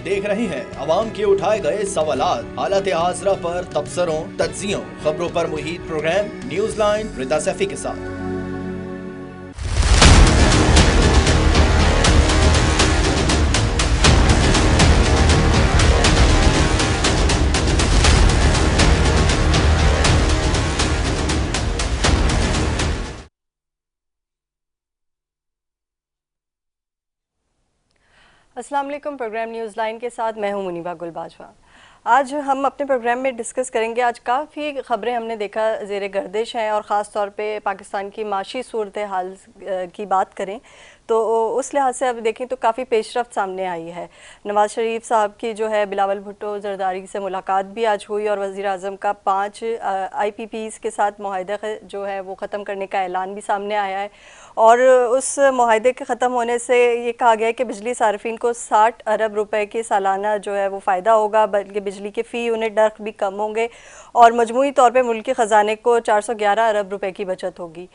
देख रहे हैं अवाम के उठाए गए सवालात, हालत हाजरा पर तबसरों, तज्जियों, खबरों पर मुहित प्रोग्राम न्यूज लाइन रिदा सैफी के साथ। अस्सलाम वालेकुम। प्रोग्राम न्यूज़ लाइन के साथ मैं हूं मुनीबा गुल बाजवा। आज हम अपने प्रोग्राम में डिस्कस करेंगे, आज काफ़ी ख़बरें हमने देखा ज़ेरे गर्दिश हैं और ख़ास तौर पे पाकिस्तान की माशी सूरत हाल की बात करें तो उस लिहाज से अब देखें तो काफ़ी पेशरफ्त सामने आई है। नवाज़ शरीफ साहब की जो है बिलावल भुट्टो ज़रदारी से मुलाकात भी आज हुई और वज़ीर आज़म का 5 IPPs के साथ मुआहदा जो है वो ख़त्म करने का ऐलान भी सामने आया है। और उस मुआहदे के ख़त्म होने से ये कहा गया है कि बिजली सार्फिन को 60 अरब रुपए की सालाना जो है वो फ़ायदा होगा, बल्कि बिजली के फ़ी यूनिट नर्ख भी कम होंगे और मजमूई तौर पे मुल्की ख़जाने को 411 अरब रुपए की बचत होगी।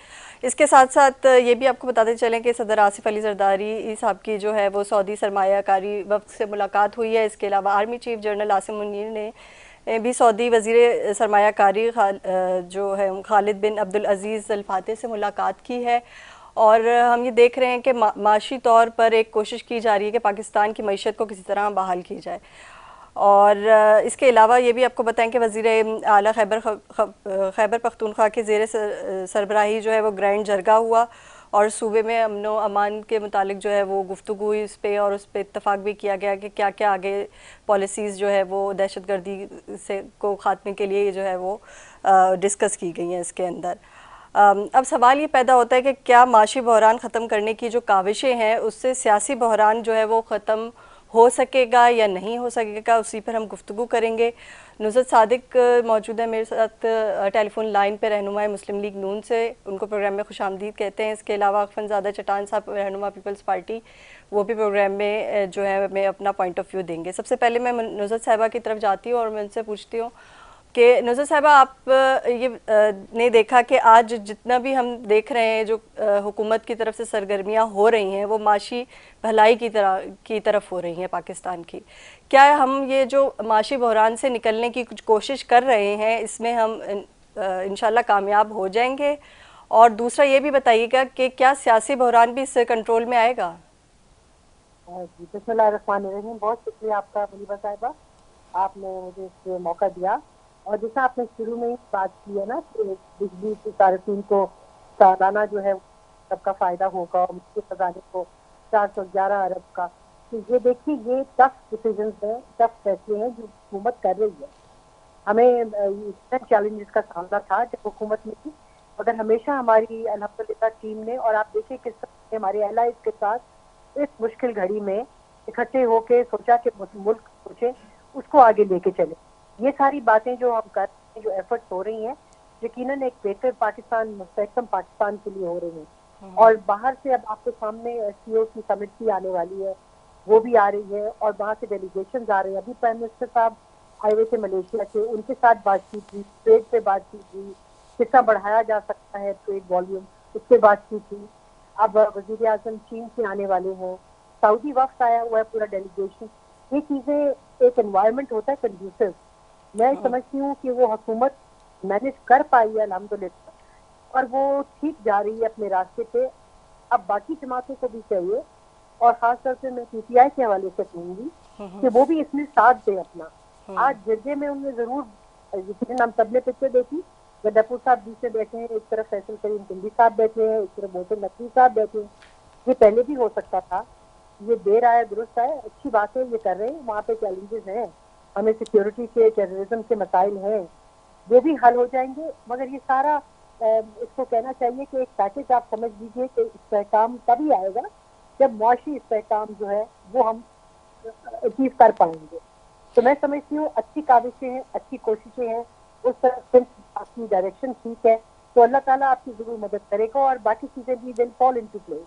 इसके साथ साथ ये भी आपको बताते चलें कि सदर आसिफ अली जरदारी साहब की जो है वो सऊदी सरमायाकारी वफ़द से मुलाकात हुई है। इसके अलावा army chief general Asim Munir ने भी सऊदी वज़ीर सरमायाकारी जो है खालिद बिन अब्दुल अज़ीज़ अल फातह से मुलाकात की है। और हम ये देख रहे हैं कि माशी तौर पर एक कोशिश की जा रही है कि पाकिस्तान की मईशत को किसी तरह बहाल की जाए। और इसके अलावा ये भी आपको बताएं कि वज़ीर आला खैबर पख्तूनख्वा के ज़ेर सरबराही जो है वो ग्रैंड जरगा हुआ और सूबे में अमन व अमान के मुतालिक जो है वो गुफ्तगू हुई इस पर, और उस पर इत्तफ़ाक़ भी किया गया कि क्या क्या आगे पॉलिसीज़ जो है वो दहशत गर्दी से को ख़ात्मे के लिए जो है वो डिस्कस की गई हैं इसके अंदर। अब सवाल ये पैदा होता है कि क्या माशी बहरान ख़त्म करने की जो काविशें हैं उससे सियासी बहरान जो है वो ख़त्म हो सकेगा या नहीं हो सकेगा, उसी पर हम गुफ्तगू करेंगे। नुज़रत सादिक मौजूद है मेरे साथ टेलीफोन लाइन पे, रहनुमा मुस्लिम लीग नून से, उनको प्रोग्राम में खुशामदीद कहते हैं। इसके अलावा फनज़ादा चटान साहब रहनुमा पीपल्स पार्टी, वो भी प्रोग्राम में जो है हमें अपना पॉइंट ऑफ व्यू देंगे। सबसे पहले मैं नुज़रत साहिबा की तरफ जाती हूँ और मैं उनसे पूछती हूँ कि नुज़रत साहिबा, आप ये ने देखा कि आज जितना भी हम देख रहे हैं जो हुकूमत की तरफ से सरगर्मियाँ हो रही हैं वो माशी भलाई की तरफ हो रही हैं पाकिस्तान की। क्या हम ये जो माशी बहरान से निकलने की कुछ कोशिश कर रहे हैं इसमें हम इंशाल्लाह कामयाब हो जाएंगे? और दूसरा ये भी बताइएगा कि क्या सियासी बहरान भी इससे कंट्रोल में आएगा? जी, बिस्मिल्लाहिर्रहमानिर्रहीम। बहुत शुक्रिया आपका मुनीबा साहिबा, आपने मुझे इस मौका दिया। और जैसा आपने शुरू में ही बात की है ना कि बिजली की सार्फिन को सालाना जो है सबका फायदा होगा और मुल्की खजाने को 411 अरब का, तो ये देखिए ये टफ डिसीजन है, टफ फैसले हैं जो हुकूमत कर रही है। हमें चैलेंजेस का सामना था जब हुकूमत में थी, मगर हमेशा हमारी अल्हम्दुलिल्लाह टीम ने, और आप देखिए किस तरह हमारे एलाइज के साथ इस मुश्किल घड़ी में इकट्ठे होके सोचा कि मुल्क सोचे उसको आगे लेके चले। ये सारी बातें जो हम कर रहे हैं, जो एफर्ट्स हो रही हैं, यकीनन एक बेहतर पाकिस्तान, मुस्तहकम पाकिस्तान के लिए हो रही हैं। और बाहर से अब आपके सामने SCO की समिट भी आने वाली है, वो भी आ रही है और बाहर से डेलीगेशन आ रहे हैं। अभी प्राइम मिनिस्टर साहब आए हुए थे मलेशिया से, उनके साथ बातचीत हुई, ट्रेड पे बातचीत हुई, कितना बढ़ाया जा सकता है ट्रेड वॉल्यूम, उस पर बातचीत हुई। अब वजीर आजम चीन से आने वाले हैं, सऊदी वक्त आया हुआ है पूरा डेलीगेशन। ये चीजें, एक एनवायरनमेंट होता है कंड्यूसिव, मैं समझती हूँ कि वो हुकूमत मैनेज कर पाई है अल्हम्दुलिल्लाह, और वो ठीक जा रही है अपने रास्ते पे। अब बाकी जमातों को भी चाहिए, और खासतौर से मैं PTI के हवाले से कहूँगी कि वो भी इसमें साथ दे अपना। आज जर्जे में उन्हें जरूर, जितने हम सबने पिक्चर देखी, गद्दापुर साहब बीच में बैठे हैं, एक तरफ फैसल करीम कुंडी साहब बैठे हैं, एक तरफ मोहसिन नकवी साहब बैठे हैं। ये पहले भी हो सकता था, ये देर आया दुरुस्त आया, अच्छी बात है, ये कर रहे हैं। वहाँ पे चैलेंजेस हैं, हमें सिक्योरिटी के, टेररिज्म के मसाइल हैं, वो भी हल हो जाएंगे। मगर ये सारा इसको कहना चाहिए कि एक पैकेज आप समझ लीजिए कि इस्तेहकाम तभी आएगा जब मुआशी इस्तेहकाम जो है वो हम अचीव कर पाएंगे। तो मैं समझती हूँ अच्छी काविशें हैं, अच्छी कोशिशें हैं, उस तरफ आपकी डायरेक्शन ठीक है, तो अल्लाह ताला आपकी जरूर मदद करेगा और बाकी चीजें भी विल फॉल इनटू प्लेस।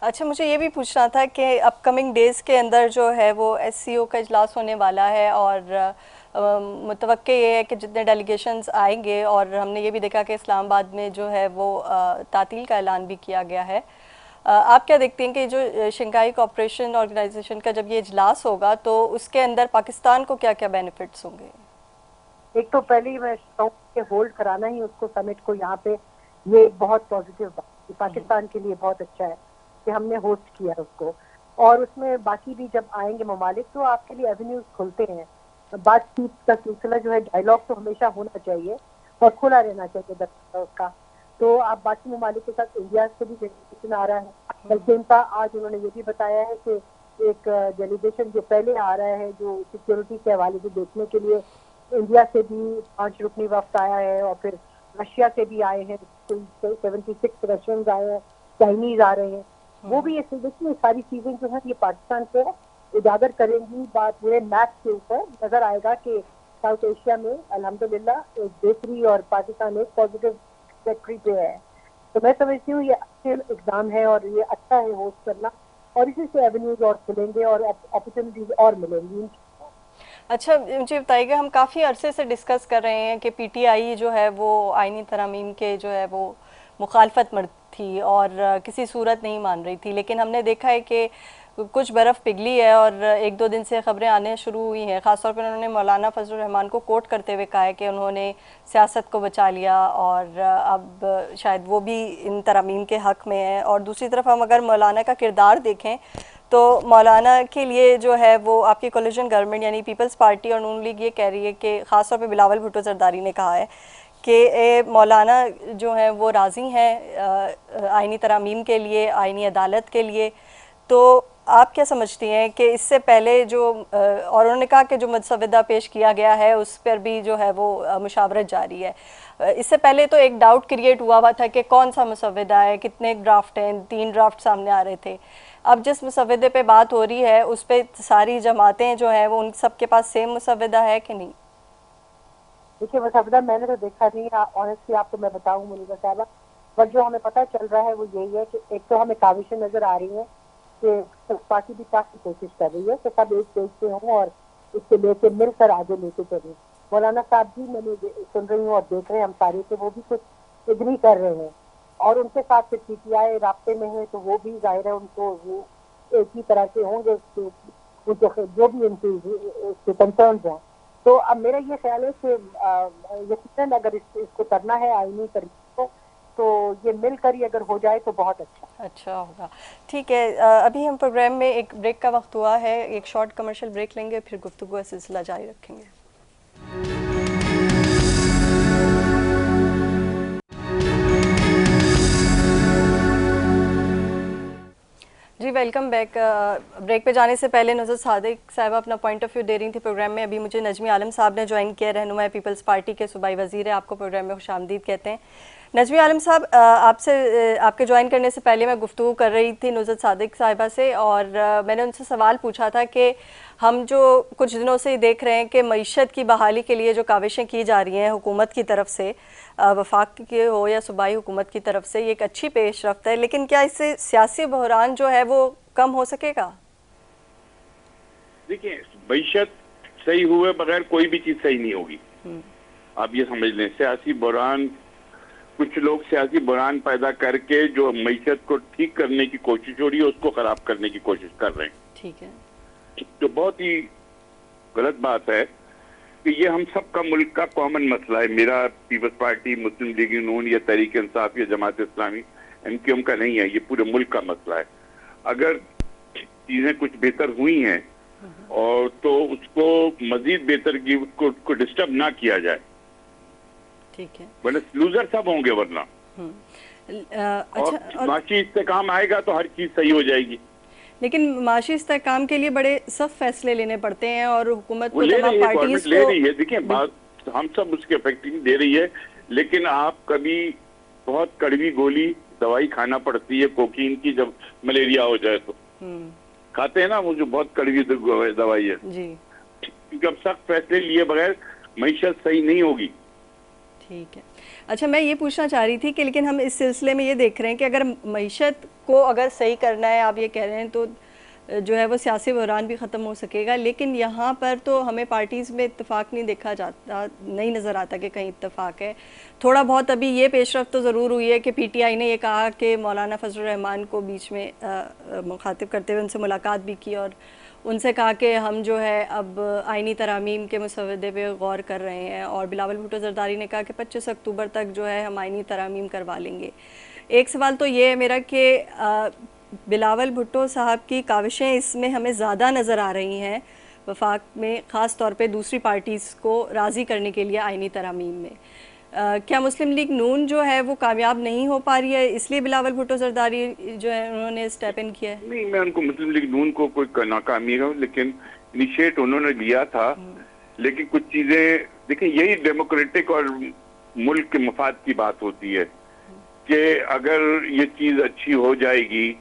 अच्छा, मुझे ये भी पूछना था कि अपकमिंग डेज़ के अंदर जो है वो SCO का इजलास होने वाला है और मुतवक्के ये है कि जितने डेलीगेशंस आएंगे, और हमने ये भी देखा कि इस्लामाबाद में जो है वो तातील का ऐलान भी किया गया है। आप क्या देखते हैं कि जो शंघाई कोऑपरेशन ऑर्गेनाइजेशन का जब ये इजलास होगा तो उसके अंदर पाकिस्तान को क्या क्या बेनिफिट्स होंगे? एक तो पहले ही मैं कहूँ कि होल्ड कराना ही उसको समिट को यहाँ पे, ये एक बहुत पॉजिटिव बात है, पाकिस्तान के लिए बहुत अच्छा है कि हमने होस्ट किया उसको। और उसमें बाकी भी जब आएंगे ममालिक तो आपके लिए एवेन्यूज खुलते हैं। बातचीत का सिलसिला जो है, डायलॉग तो हमेशा होना चाहिए और खुला रहना चाहिए दरवाजा उसका। तो आप बाकी ममालिक के साथ इंडिया से भी डेलीगेशन आ रहा है, बल्कि उनका आज उन्होंने ये भी बताया है कि एक डेलीगेशन जो पहले आ रहा है जो सिक्योरिटी के हवाले से देखने के लिए, इंडिया से भी 5 रुकनी वफ्द आया है और फिर रशिया से भी आए हैं, 76 रशियंस आए हैं, चाइनीज आ रहे हैं। वो भी ये देखिए सारी चीजें जो है ये पाकिस्तान को उजागर करेंगी। बात पूरे मैप के ऊपर नजर आएगा कि साउथ एशिया में अल्हम्दुलिल्लाह एक बेहतरी और पाकिस्तान एक पॉजिटिव ट्रैजेक्टरी पे है। तो मैं समझती हूँ ये अच्छे एग्जाम है और ये अच्छा है होस्ट करना, और इसी से एवेन्यूज और खुलेंगे और अपॉर्चुनिटीज और मिलेंगी। अच्छा, मुझे बताइएगा, हम काफ़ी अरसे से डिस्कस कर रहे हैं कि पीटीआई जो है वो आईनी तरमीम के जो है वो मुखालफत में थी और किसी सूरत नहीं मान रही थी, लेकिन हमने देखा है कि कुछ बर्फ़ पिघली है और एक दो दिन से ख़बरें आने शुरू हुई हैं। ख़ासतौर पर उन्होंने मौलाना फजलुर रहमान को कोट करते हुए कहा है कि उन्होंने सियासत को बचा लिया और अब शायद वो भी इन तरमीम के हक़ में है। और दूसरी तरफ हम अगर मौलाना का किरदार देखें तो मौलाना के लिए जो है वो आपकी कोलिशन गवर्नमेंट यानी पीपल्स पार्टी और नून लीग ये कह रही है कि ख़ासतौर पे बिलावल भुट्टो जरदारी ने कहा है कि मौलाना जो है वो राज़ी हैं आइनी तरामीम के लिए, आइनी अदालत के लिए। तो आप क्या समझती हैं कि इससे पहले जो और उन्होंने कहा कि जो मुसवदा पेश किया गया है उस पर भी जो है वो मुशावरत जारी है। इससे पहले तो एक डाउट क्रिएट हुआ था कि कौन सा मुसवदा है, कितने ड्राफ्ट हैं, 3 ड्राफ्ट सामने आ रहे थे। अब जिस मुसवदे पे बात हो रही है उस पे सारी जमातें जो हैं वो उन सब के पास सेम मुसवदा है कि नहीं? देखिए मुसवदा मैंने तो देखा नहीं, ऑनेस्टली आपको मैं बताऊं मुनीबा साहबा, बट जो हमें पता चल रहा है वो यही है कि एक तो हमें काविशें नजर आ रही हैं कि पार्टी भी काफी कोशिश कर रही है कि सब एक पेज पे हों और इससे लेके मिलकर आगे लेके चलें। मौलाना साहब भी मैंने सुन रही हूँ और देख रहे हैं हम सारे, तो वो भी कुछ एग्री कर रहे हैं और उनके साथ फिर पीटीआई रास्ते में है तो वो भी जाहिर है उनको वो एक ही तरह से होंगे जो भी उनके कंसर्न हैं। तो अब मेरा ये ख्याल है कि यकीनन अगर इसको करना है आईनी तरमीम को तो ये मिलकर ही अगर हो जाए तो बहुत अच्छा होगा। ठीक है, अभी हम प्रोग्राम में एक ब्रेक का वक्त हुआ है, एक शॉर्ट कमर्शियल ब्रेक लेंगे, फिर गुफ्तगू का सिलसिला जारी रखेंगे। जी वेलकम बैक। ब्रेक पे जाने से पहले नुज़रत सादिक साहिबा अपना पॉइंट ऑफ व्यू दे रही थी प्रोग्राम में। अभी मुझे नजमी आलम साहब ने ज्वाइन किया, रहनुमा पीपल्स पार्टी के सूबाई वज़ीर है, आपको प्रोग्राम में खुशामदीद कहते हैं। नजमी आलम साहब, आपसे आपके ज्वाइन करने से पहले मैं गुफ्तगू कर रही थी नुज़रत सादिक साहिबा से और मैंने उनसे सवाल पूछा था कि हम जो कुछ दिनों से देख रहे हैं कि मईशत की बहाली के लिए जो काविशें की जा रही हैं हुकूमत की तरफ से, वफाक की हो या सूबाई हुकूमत की तरफ से, ये एक अच्छी पेशरफ्त है, लेकिन क्या इससे सियासी बहरान जो है वो कम हो सकेगा? देखिए, मईशत सही हुए बगैर कोई भी चीज सही नहीं होगी। आप ये समझ लें, सियासी बहरान, कुछ लोग सियासी बहरान पैदा करके जो मईशत को ठीक करने की कोशिश हो रही है उसको खराब करने की कोशिश कर रहे हैं। ठीक है, तो बहुत ही गलत बात है कि ये हम सब का मुल्क का कॉमन मसला है। मेरा पीपल्स पार्टी, मुस्लिम लीग नून या तहरीक इंसाफ या जमात इस्लामी एमक्यूएम का नहीं है, ये पूरे मुल्क का मसला है। अगर चीजें कुछ बेहतर हुई हैं और तो उसको मजीद बेहतर की उसको डिस्टर्ब ना किया जाए, ठीक है, वरना लूजर सब होंगे। वरना अच्छा, और माशी इस्तेकाम आएगा तो हर चीज सही हो जाएगी। लेकिन माशी इस्तेकाम के लिए बड़े सख्त फैसले लेने पड़ते हैं और हुकूमत को ले रही है, गवर्नमेंट ले रही है। देखिए बात हम सब उसके इफेक्टिव दे रही है, लेकिन आप कभी बहुत कड़वी गोली दवाई खाना पड़ती है कोकीन की, जब मलेरिया हो जाए तो खाते हैं ना, वो जो बहुत कड़वी दवाई है जी। क्योंकि अब सख्त फैसले लिए बगैर मईशत सही नहीं होगी। ठीक है, अच्छा, मैं ये पूछना चाह रही थी कि लेकिन हम इस सिलसिले में ये देख रहे हैं कि अगर मईशत को अगर सही करना है, आप ये कह रहे हैं, तो जो है वो सियासी बहरान भी ख़त्म हो सकेगा। लेकिन यहाँ पर तो हमें पार्टीज़ में इत्तेफाक नहीं देखा जाता, नहीं नज़र आता कि कहीं इत्तेफाक है। थोड़ा बहुत अभी ये पेशरफ तो ज़रूर हुई है कि पीटीआई ने ये कहा कि मौलाना फजलुर रहमान को बीच में मुखातिब करते हुए उनसे मुलाकात भी की और उनसे कहा कि हम जो है अब आइनी तरामीम के मसवदे पे गौर कर रहे हैं। और बिलावल भुट्टो ज़रदारी ने कहा कि 25 अक्टूबर तक जो है हम आइनी तरामीम करवा लेंगे। एक सवाल तो ये है मेरा कि बिलावल भुट्टो साहब की काविशें इसमें हमें ज़्यादा नज़र आ रही हैं वफाक में, ख़ास तौर पे दूसरी पार्टीज़ को राज़ी करने के लिए आइनी तरामीम में। क्या मुस्लिम लीग नून जो है वो कामयाब नहीं हो पा रही है, इसलिए बिलावल भुट्टो ज़रदारी जो है उन्होंने स्टेप इन किया है? नहीं, मैं उनको मुस्लिम लीग नून को कोई नाकामी है, लेकिन इनिशिएट उन्होंने लिया था। लेकिन कुछ चीजें देखिए, यही डेमोक्रेटिक और मुल्क के मफाद की बात होती है कि अगर ये चीज अच्छी हो जाएगी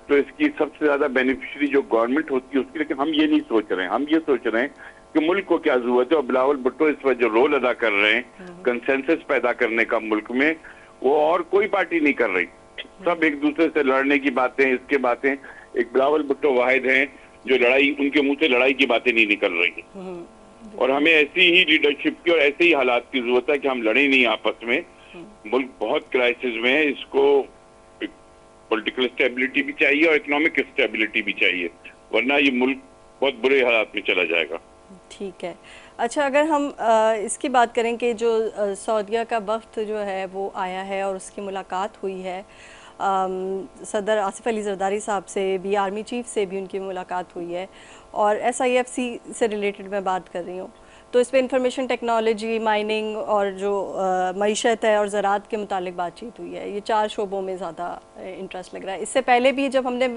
तो इसकी सबसे ज्यादा बेनिफिशियरी जो गवर्नमेंट होती है उसकी। लेकिन हम ये नहीं सोच रहे हैं, हम ये सोच रहे हैं कि मुल्क को क्या जरूरत है। और बिलावल भुट्टो इस वक्त जो रोल अदा कर रहे हैं कंसेंसस पैदा करने का मुल्क में, वो और कोई पार्टी नहीं कर रही। सब एक दूसरे से लड़ने की बातें, इसके बातें। एक बिलावल भुट्टो वाहिद हैं जो लड़ाई, उनके मुंह से लड़ाई की बातें नहीं निकल रही। और हमें ऐसी ही लीडरशिप की और ऐसे ही हालात की जरूरत है कि हम लड़े नहीं आपस में। मुल्क बहुत क्राइसिस में है, इसको पॉलिटिकल स्टेबिलिटी भी चाहिए और इकोनॉमिक स्टेबिलिटी भी चाहिए, वरना ये मुल्क बहुत बुरे हालात में चला जाएगा। ठीक है। अच्छा, अगर हम इसकी बात करें कि जो सऊदीया का वफ्द जो है वो आया है और उसकी मुलाकात हुई है, सदर आसिफ अली ज़रदारी साहब से भी, आर्मी चीफ से भी उनकी मुलाकात हुई है और SIFC से रिलेटेड मैं बात कर रही हूँ, तो इस पर इंफॉर्मेशन टेक्नोलॉजी, माइनिंग और जो मईशत है और ज़राअत के मुतालिक बातचीत हुई है। ये 4 शोबों में ज़्यादा इंटरेस्ट लग रहा है। इससे पहले भी जब हमने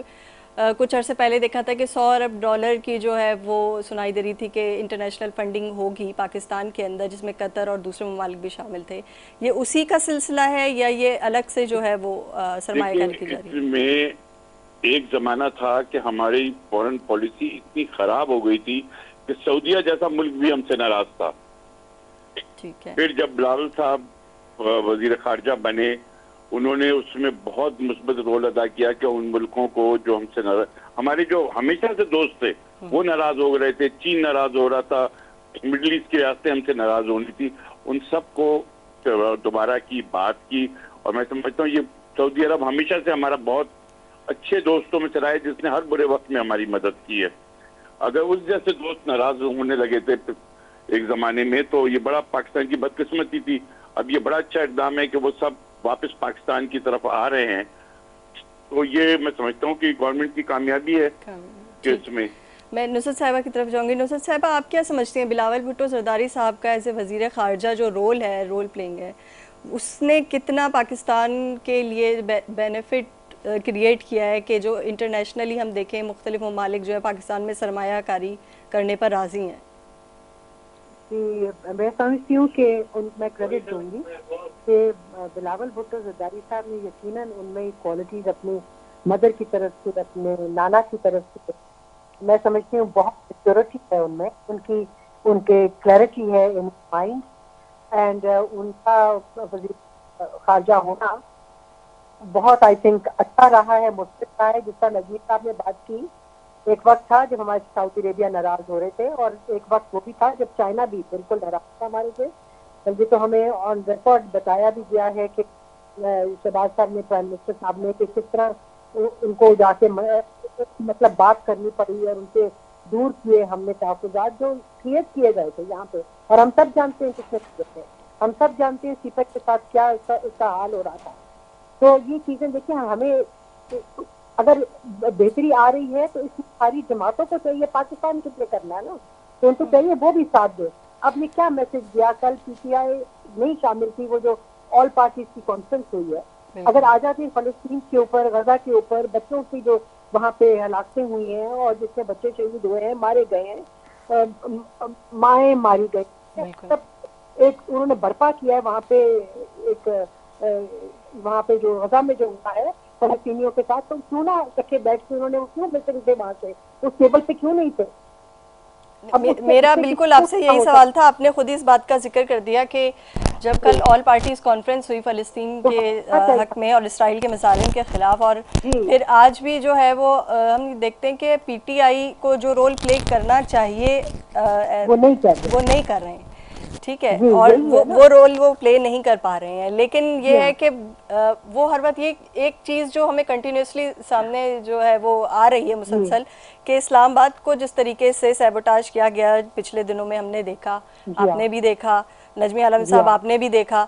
कुछ अर्से पहले देखा था कि $100 अरब की जो है वो सुनाई दे रही थी कि इंटरनेशनल फंडिंग होगी पाकिस्तान के अंदर, जिसमें कतर और दूसरे ममालिक भी शामिल थे। ये उसी का सिलसिला है या ये अलग से जो है वो सरमायाकारी की जा रही है? इसमें एक ज़माना था कि हमारी फॉरेन पॉलिसी इतनी ख़राब हो गई थी कि सऊदीया जैसा मुल्क भी हमसे नाराज था। ठीक है। फिर जब बिलावल साहब वजीर खारजा बने, उन्होंने उसमें बहुत मुस्बत रोल अदा किया कि उन मुल्कों को जो हमसे नाराज, हमारे जो हमेशा से दोस्त थे वो नाराज हो रहे थे, चीन नाराज हो रहा था, मिडिल ईस्ट की रियासतें हमसे नाराज होनी थी, उन सबको दोबारा की बात की। और मैं समझता हूँ ये सऊदी अरब हमेशा से हमारा बहुत अच्छे दोस्तों में से रहा है, जिसने हर बुरे वक्त में हमारी मदद की है। अगर उस जैसे दोस्त नाराज होने लगे थे एक जमाने में, तो ये बड़ा पाकिस्तान की बदकिस्मती थी। अब ये बड़ा अच्छा इकदाम है कि वो सब वापस पाकिस्तान की तरफ आ रहे हैं, तो ये मैं समझता हूँ कि गवर्नमेंट की कामयाबी है इसमें। मैं नुसरत साहिबा की तरफ जाऊंगी। नुसरत साहिबा, आप क्या समझती हैं बिलावल भुट्टो ज़रदारी साहब का एज ए वज़ीर ख़ारजा जो रोल है, रोल प्लेइंग है, उसने कितना पाकिस्तान के लिए बेनिफिट क्रिएट किया है कि जो इंटरनेशनली हम देखें मुख्तलिफ ममालिक जो है पाकिस्तान में सरमायाकारी करने पर राज़ी हैं? मैं समझती हूँ कि मैं क्रेडिट दूंगी कि बिलावल भुट्टो ज़रदारी साहब ने यकीनन उनमें क्वालिटीज अपनी मदर की तरफ से, अपने नाना की तरफ से, मैं समझती हूँ बहुत सिक्योरिटी है उनमें, उनके क्लैरिटी है इन माइंड, एंड उनका वज़ीर खारजा होना बहुत आई थिंक अच्छा रहा है, मुस्लिम रहा है। जिस तरह नज़ीर साहब ने बात की, एक वक्त था जब हमारे सऊदी अरेबिया नाराज हो रहे थे, और एक वक्त वो भी था जब चाइना भी बिल्कुल नाराज था हमारे से। बल्कि तो हमें ऑन रिकॉर्ड बताया भी गया है कि शहबाज साहब ने, प्राइम मिनिस्टर साहब ने, कि किस तरह उनको जाके मतलब बात करनी पड़ी और उनसे दूर किए हमने तहफ़्फ़ुज़ात जो क्रिएट किए गए थे यहाँ पे। और हम सब जानते हैं किसने किए थे, हम सब जानते हैं सीपैक के साथ क्या इसका हाल हो रहा था। तो ये चीजें देखिए, हमें अगर बेहतरी आ रही है तो इसमें सारी जमातों को चाहिए, पाकिस्तान के लिए करना है ना, तो उनको चाहिए वो भी साथ दे। अब ने क्या मैसेज दिया, कल PTI नहीं शामिल थी, वो जो ऑल पार्टीज की कॉन्फ्रेंस हुई है, अगर आ जाती फलस्तीन के ऊपर, गजा के ऊपर, बच्चों की जो वहाँ पे हलाकतें हुई हैं और जिसमें बच्चे शहीद हुए हैं, मारे गए हैं, माएँ मारी गई, सब एक उन्होंने बर्पा किया है वहाँ पे, एक वहाँ पे जो गजा में जो हुआ है फलस्तीनियों के साथ, तो क्यों ना इकट्ठे बैठ के उन्होंने क्यों मिलते थे, वहाँ से उस टेबल पे क्यों नहीं थे? मेरा बिल्कुल आपसे यही सवाल था। आपने खुद ही इस बात का जिक्र कर दिया कि जब कल ऑल पार्टीज कॉन्फ्रेंस हुई फ़लस्तीन के हक में और इसराइल के मसालिम के खिलाफ, और फिर आज भी जो है वो हम देखते हैं कि पीटीआई को जो रोल प्ले करना चाहिए वो नहीं कर रहे हैं, ठीक है, और वो रोल वो प्ले नहीं कर पा रहे हैं। लेकिन ये है कि वो हर बात, ये एक चीज़ जो हमें कंटिन्यूसली सामने जो है वो आ रही है मुसलसल, कि इस्लामाबाद को जिस तरीके से सैबोटाज किया गया पिछले दिनों में हमने देखा, आपने भी देखा, नजमी आलम साहब आपने भी देखा,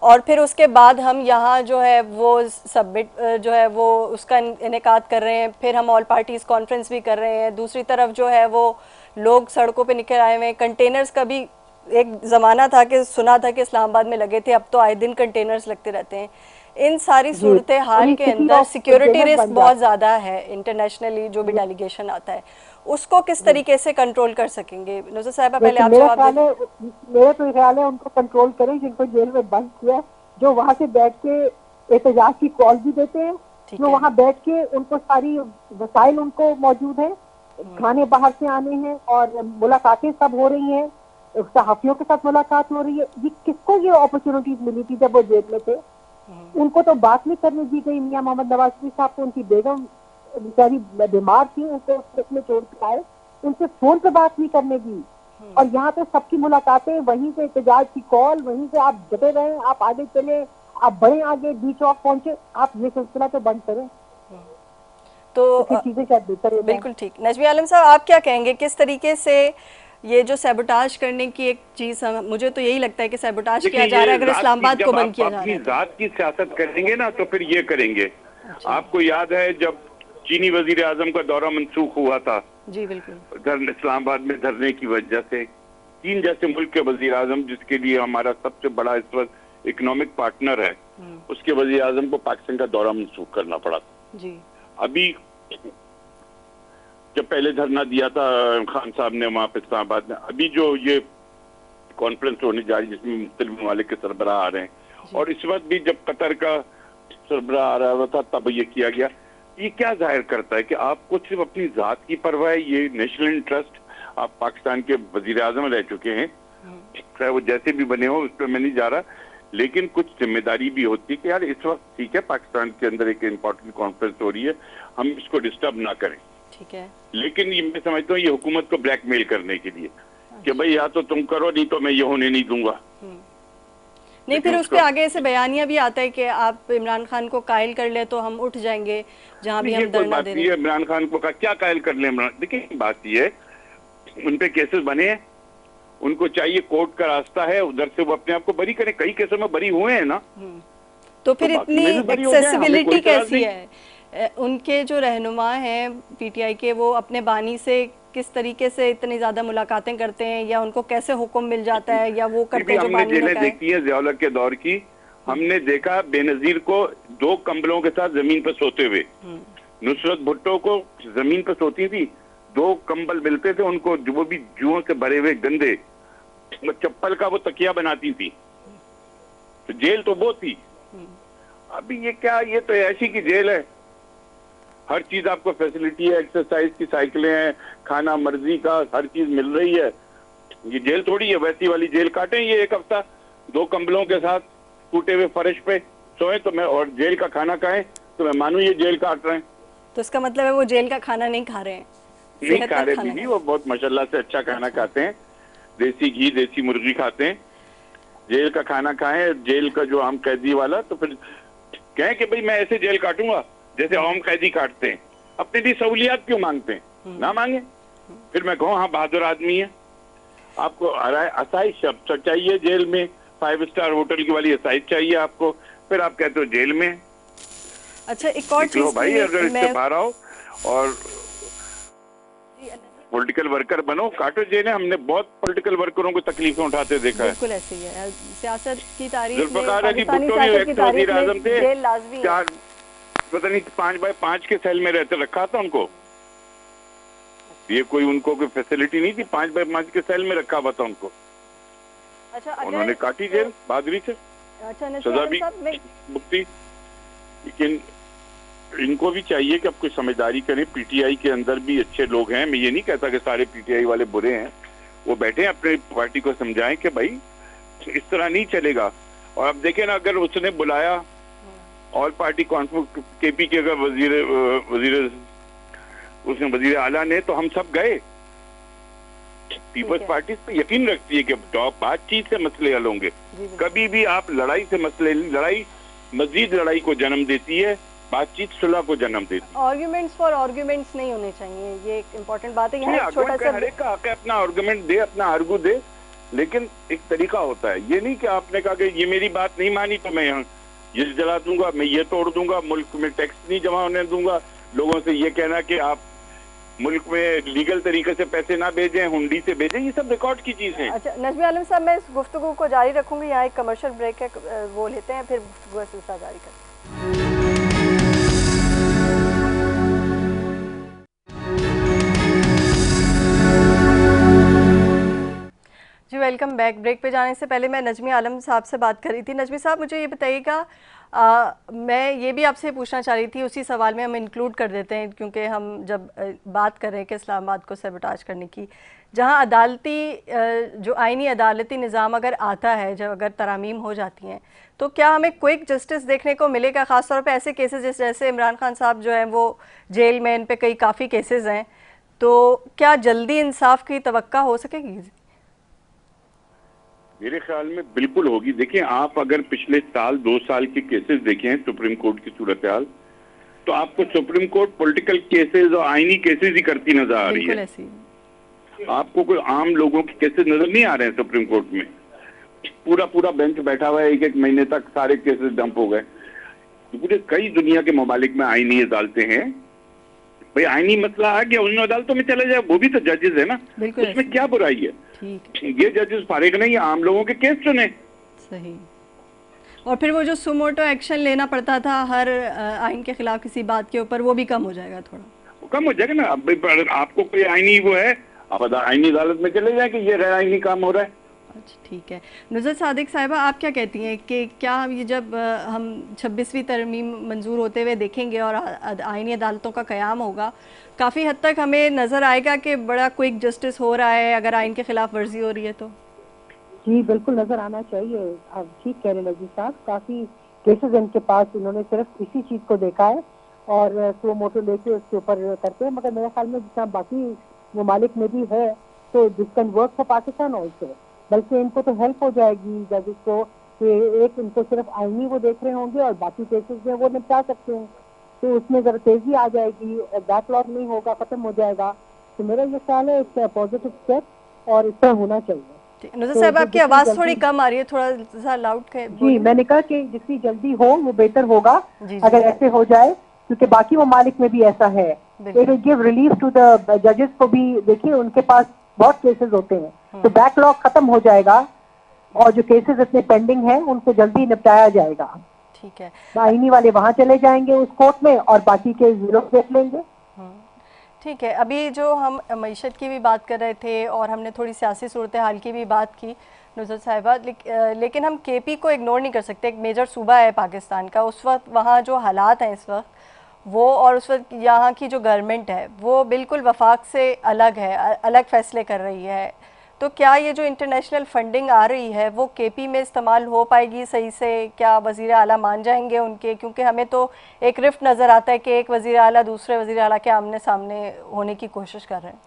और फिर उसके बाद हम यहाँ जो है वो सबमिट जो है वो उसका इनेकाद कर रहे हैं, फिर हम ऑल पार्टीज़ कॉन्फ्रेंस भी कर रहे हैं। दूसरी तरफ जो है वो लोग सड़कों पे निकल आए हुए हैं। कंटेनर्स का भी एक ज़माना था कि सुना था कि इस्लामाबाद में लगे थे, अब तो आए दिन कंटेनर्स लगते रहते हैं। इन सारी सूरत हाल के अंदर सिक्योरिटी रिस्क बहुत ज़्यादा है। इंटरनेशनली जो भी डेलीगेशन आता है उसको किस तरीके से कंट्रोल कर सकेंगे? नुसरत साहिबा, पहले आप जवाब दें। मेरा तो ख्याल है उनको कंट्रोल करें जिनको जेल में बंद किया, जो वहाँ से बैठ के एहतजाज की कॉल भी देते हैं, जो वहाँ बैठ के उनको सारी वसाइल उनको मौजूद है, खाने बाहर से आने हैं और मुलाकातें सब हो रही हैं, सहाफियों के साथ मुलाकात हो रही है। ये किसको ये अपॉर्चुनिटीज मिली थी जब वो जेल में थे? उनको तो बात नहीं करने दी गई। मियां मोहम्मद नवाज शरीफ साहब को, उनकी बेगम बेचारी बीमार थी, उनको में छोड़ के आए, उनसे फोन पे बात नहीं करने दी। और यहाँ पे सबकी मुलाकातें, वहीं से एहतजाज की कॉल, वहीं से आप डटे रहे, आप आगे चले, आप बढ़े आगे, बीच चौक पहुंचे, आप ये सिलसिला तो बंद करें तो चीजें शायद बेहतर है। बिल्कुल ठीक। नजमी आलम साहब, आप क्या कहेंगे, किस तरीके से ये जो सैबोटाज करने की एक चीज, मुझे तो यही लगता है कि सैबोटाज किया जा रहा है अगर इस्लामाबाद को बंद किया जा रहा है। जात की सियासत करेंगे ना तो फिर ये करेंगे। आपको याद है जब चीनी वजीर आजम का दौरा मनसूख हुआ था, जी बिल्कुल, इस्लामाबाद में धरने की वजह से, चीन जैसे मुल्क के वजीर आजम जिसके लिए हमारा सबसे बड़ा इस वक्त इकोनॉमिक पार्टनर है, उसके वजीर आजम को पाकिस्तान का दौरा मनसूख करना पड़ा जी। अभी जब पहले धरना दिया था खान साहब ने वहां पे इस्लामाबाद में, अभी जो ये कॉन्फ्रेंस होने जा रही है जिसमें मुख्तलिफ ममालिक के सरबराह आ रहे हैं, और इस वक्त भी जब कतर का सरबराह आ रहा था तब ये किया गया। ये क्या जाहिर करता है कि आपको सिर्फ अपनी जात की परवाह है, ये नेशनल इंटरेस्ट। आप पाकिस्तान के वजीर आजम रह चुके हैं, चाहे वो जैसे भी बने हो, उस पर मैं नहीं जा रहा, लेकिन कुछ जिम्मेदारी भी होती है कि यार इस वक्त ठीक है पाकिस्तान के अंदर एक इम्पोर्टेंट कॉन्फ्रेंस हो रही है, हम इसको डिस्टर्ब ना करें, ठीक है। लेकिन ये मैं समझता हूँ ये हुकूमत को ब्लैकमेल करने के लिए कि भाई या तो तुम करो, नहीं तो मैं ये होने नहीं दूंगा। नहीं, फिर उसके आगे ऐसे बयानिया भी आता है कि आप इमरान खान को कायल कर ले तो हम उठ जाएंगे जहां भी हम धरना दे रहे हैं। इमरान खान को क्या कायल कर ले? देखिए बात ये है, उन पे केसेस बने हैं, उनको चाहिए कोर्ट का रास्ता है, उधर से वो अपने आप को बरी करें। कई केसों में बरी हुए हैं ना, तो फिर इतनी एक्सेसिबिलिटी कैसी है? उनके जो रहनुमा हैं पीटीआई के, वो अपने बानी से किस तरीके से इतनी ज्यादा मुलाकातें करते हैं, या उनको कैसे हुक्म मिल जाता है, या वो करते हैं जो बानी में जेलें देखी है ज़िया के दौर की, हमने देखा बेनजीर को 2 कंबलों के साथ जमीन पर सोते हुए, नुसरत भुट्टो को जमीन पर सोती थी, 2 कंबल मिलते थे उनको, जो भी जुओं से भरे हुए गंदे, वो चप्पल का वो तकिया बनाती थी। तो जेल तो वो थी। अभी ये क्या, ये तो ऐसी की जेल है, हर चीज आपको फैसिलिटी है, एक्सरसाइज की साइकिलें हैं, खाना मर्जी का हर चीज मिल रही है। ये जेल थोड़ी है, वैसी वाली जेल काटें ये एक हफ्ता 2 कंबलों के साथ टूटे हुए फर्श पे सोए तो मैं, और जेल का खाना खाएं तो मैं मानूं ये जेल काट रहे हैं। तो इसका मतलब है वो जेल का खाना नहीं खा रहे हैं? नहीं खा रहे बीवी, वो बहुत माशाल्लाह से अच्छा खाना खाते हैं, देसी घी देसी मुर्गी खाते हैं। जेल का खाना खाएं, जेल का जो आम कैदी वाला, तो फिर कहें कि भाई मैं ऐसे जेल काटूंगा जैसे आम कैदी काटते हैं, अपने लिए सहूलियात क्यों मांगते हैं? ना मांगे। फिर मैं कहूँ हाँ बहादुर आदमी है, आपको आसाइश चाहिए जेल में, 5 स्टार होटल की वाली आसाइश चाहिए आपको, फिर आप कहते हो जेल में। अच्छा, एक और चीज भाई, अगर इससे बाहर आओ और पॉलिटिकल वर्कर बनो, काटो जेल। हमने बहुत पॉलिटिकल वर्करों को तकलीफें उठाते देखा है। बिल्कुल ऐसे ही है सियासत की तारीख में, जुल्फ़िकार अली भुट्टो भी एक वज़ीर आज़म थे, चार पता नहीं 5 बाय 5 के सेल में रहते रखा था उनको, ये कोई उनको कोई फैसिलिटी नहीं थी, 5 बाय 5 के सेल में रखा हुआ था उनको। अच्छा, उन्होंने काटी जेल बहादुरी से, अच्छा, सजा भी मुक्ति। लेकिन इनको भी चाहिए कि अब कुछ समझदारी करें। पीटीआई के अंदर भी अच्छे लोग हैं, मैं ये नहीं कहता कि सारे पीटीआई वाले बुरे हैं। वो बैठे अपने पार्टी को समझाएं कि भाई इस तरह नहीं चलेगा। और अब देखें ना, अगर उसने बुलाया ऑल पार्टी कॉन्फ्रेंस केपी के अगर वजीर आला ने, तो हम सब गए। पीपल्स पार्टी पे यकीन रखती है कि बातचीत से मसले हल होंगे। कभी भी आप लड़ाई से लड़ाई मजीद लड़ाई को जन्म देती है, बातचीत सुलह को जन्म देती है। आर्गुमेंट्स फॉर आर्गुमेंट्स नहीं होने चाहिए, ये एक इम्पोर्टेंट बात है। यहाँ छोटा सा हर एक का हक है अपना आर्गुमेंट दे, अपना आर्गू दे, लेकिन एक तरीका होता है। ये नहीं कि आपने कहा कि ये मेरी बात नहीं मानी तो मैं यहाँ ये जला दूंगा, मैं ये तोड़ दूंगा, मुल्क में टैक्स नहीं जमा होने दूंगा, लोगों से ये कहना कि आप मुल्क में लीगल तरीके से पैसे ना भेजें, हुंडी से भेजें, ये सब रिकॉर्ड की चीज है। अच्छा नजमी आलम साहब, मैं इस गुफ्तगू को जारी रखूंगी। यहाँ एक कमर्शियल ब्रेक है, वो लेते हैं, फिर गुफ्तगू का सिलसिला जारी करते हैं। जी वेलकम बैक। ब्रेक पे जाने से पहले मैं नजमी आलम साहब से बात कर रही थी। नजमी साहब, मुझे ये बताइएगा, मैं ये भी आपसे पूछना चाह रही थी, उसी सवाल में हम इंक्लूड कर देते हैं क्योंकि हम जब बात कर रहे हैं कि इस्लामाबाद को सबोटाज करने की, जहां अदालती जो आईनी अदालती निज़ाम अगर आता है, जब अगर तरामीम हो जाती हैं, तो क्या हमें क्विक जस्टिस देखने को मिलेगा? ख़ासतौर पे ऐसे केसेस जैसे इमरान खान साहब जो हैं वो जेल में, इन पे कई काफ़ी केसेस हैं, तो क्या जल्दी इंसाफ की तवक्का हो सकेगी? मेरे ख्याल में बिल्कुल होगी। देखिए, आप अगर पिछले साल 2 साल के केसेस देखें सुप्रीम कोर्ट की सूरत हाल, तो आपको सुप्रीम कोर्ट पॉलिटिकल केसेस और आईनी केसेस ही करती नजर आ रही है। आपको कोई आम लोगों के केसेस नजर नहीं आ रहे हैं सुप्रीम कोर्ट में। पूरा बेंच बैठा हुआ है, एक महीने तक सारे केसेस डंप हो गए। पूरे कई दुनिया के ममालिक में आईनी अदालतें हैं। भाई आईनी मसला आ गया, उन अदालतों में चले जाए, वो भी तो जजेस है ना, उसमें क्या बुराई है? ये जजेस फारिग नहीं, आम लोगों के केस सुने। सही। और फिर वो जो सुमोटो एक्शन लेना पड़ता था हर आइन के खिलाफ किसी बात के ऊपर, वो भी कम हो जाएगा, थोड़ा कम हो जाएगा ना। अब आपको कोई आईनी वो है, आप आईनी अदालत में चले जाए कि ये गैर आईनी काम हो रहा है। अच्छा ठीक है। नुज़रत सादिक साहिबा, आप क्या कहती हैं कि क्या ये जब हम 26वीं तरमीम मंजूर होते हुए देखेंगे और आईनी अदालतों का क़याम होगा, काफ़ी हद तक हमें नज़र आएगा कि बड़ा क्विक जस्टिस हो रहा है अगर आइन के खिलाफ वर्जी हो रही है तो? जी बिल्कुल नजर आना चाहिए। आप ठीक कह रहे हैं नजीर साहब, काफी केसेस इनके पास, इन्होंने सिर्फ इसी चीज को देखा है और सो मोटो लेके उसके ऊपर करते हैं। मगर मेरे ख्याल में जितना बाकी ममालिक में भी है, तो this can work for Pakistan also. बल्कि इनको तो हेल्प हो जाएगी जजेस को कि एक इनको सिर्फ आईनी वो देख रहे होंगे और बाकी केसेस में वो निपटा सकते हैं, तो उसमें जरा तेजी आ जाएगी, बैकलॉग नहीं होगा, खत्म हो जाएगा। तो मेरा ये ख्याल है इट्स पॉजिटिव स्टेप और इस तरह होना चाहिए। नुज़रत साहब, आपकी आवाज़ थोड़ी कम आ रही है, थोड़ा सा लाउड है। जी मैंने कहा कि जितनी जल्दी हो वो बेहतर होगा अगर ऐसे हो जाए, क्योंकि बाकी ममालिक में भी ऐसा है। It will give relief to the जजेस को भी। देखिए उनके पास बहुत केसेस होते हैं, तो बैकलॉग खत्म हो जाएगा और जो केसेस इतने पेंडिंग हैं उनको जल्दी निपटाया जाएगा। ठीक है, आईनी वाले वहां चले जाएंगे उस कोर्ट में और बाकी के जीरो देख लेंगे। ठीक है। अभी जो हम मईशत की भी बात कर रहे थे और हमने थोड़ी सियासी सूरत हाल की भी बात की नुज़रत साहिबा, लेकिन हम केपी को इग्नोर नहीं कर सकते। एक मेजर सूबा है पाकिस्तान का, उस वक्त वहाँ जो हालात हैं इस वक्त वो, और उस वक्त यहाँ की जो गवर्नमेंट है वो बिल्कुल वफाक से अलग है, अलग फ़ैसले कर रही है। तो क्या ये जो इंटरनेशनल फंडिंग आ रही है वो केपी में इस्तेमाल हो पाएगी सही से? क्या वज़ीर आला मान जाएंगे उनके? क्योंकि हमें तो एक रिफ्ट नज़र आता है कि एक वज़ीर आला दूसरे वज़ीर आला के आमने सामने होने की कोशिश कर रहे हैं।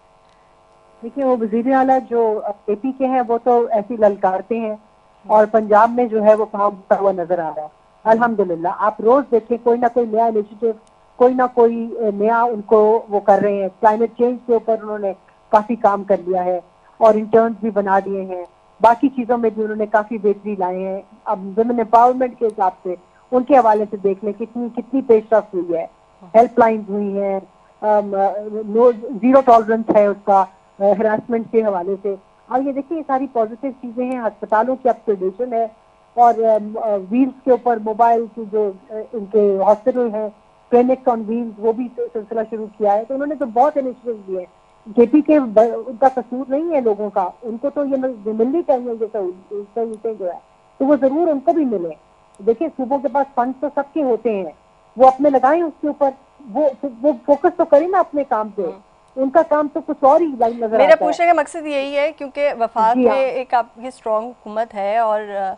देखिए वो वज़ीर आला जो केपी के हैं वो तो ऐसी ललकारते हैं और पंजाब में जो है वो काम होता हुआ नजर आ रहा है। अल्हम्दुलिल्लाह आप रोज देखें कोई ना कोई नया इनिशिएटिव, कोई ना कोई नया उनको वो कर रहे हैं। क्लाइमेट चेंज के ऊपर उन्होंने काफी काम कर लिया है और इंटर्न्स भी बना दिए हैं, बाकी चीजों में भी उन्होंने काफी बेहतरी लाए हैं। अब वुमेन एम्पावरमेंट के हिसाब से उनके हवाले से देख लें कितनी पेशरफ हुई है, हेल्पलाइन हुई है, जीरो टॉलरेंस है उसका हरासमेंट के हवाले से। और ये देखिए ये सारी पॉजिटिव चीजें हैं। अस्पतालों की अपग्रेडेशन है और व्हील्स के ऊपर मोबाइल की जो इनके हॉस्पिटल है, क्लिनिक ऑन व्हील्स, वो भी सिलसिला शुरू किया है। तो उन्होंने तो बहुत इनिशिएटिव दिए हैं। केपी के उनका कसूर नहीं है लोगों का, उनको तो ये मिलनी चाहिए ये सहूलतें जो है, तो वो जरूर उनको भी मिले। देखिए सूबों के पास फंड तो सबके होते हैं, वो अपने लगाएं उसके ऊपर, वो फोकस तो करें ना अपने काम पे। उनका काम तो कुछ और ही लाइन नजर मेरा आता है। पूछने का मकसद यही है क्योंकि वफाक जी में हाँ। एक आपकी स्ट्रॉन्ग हुकूमत है और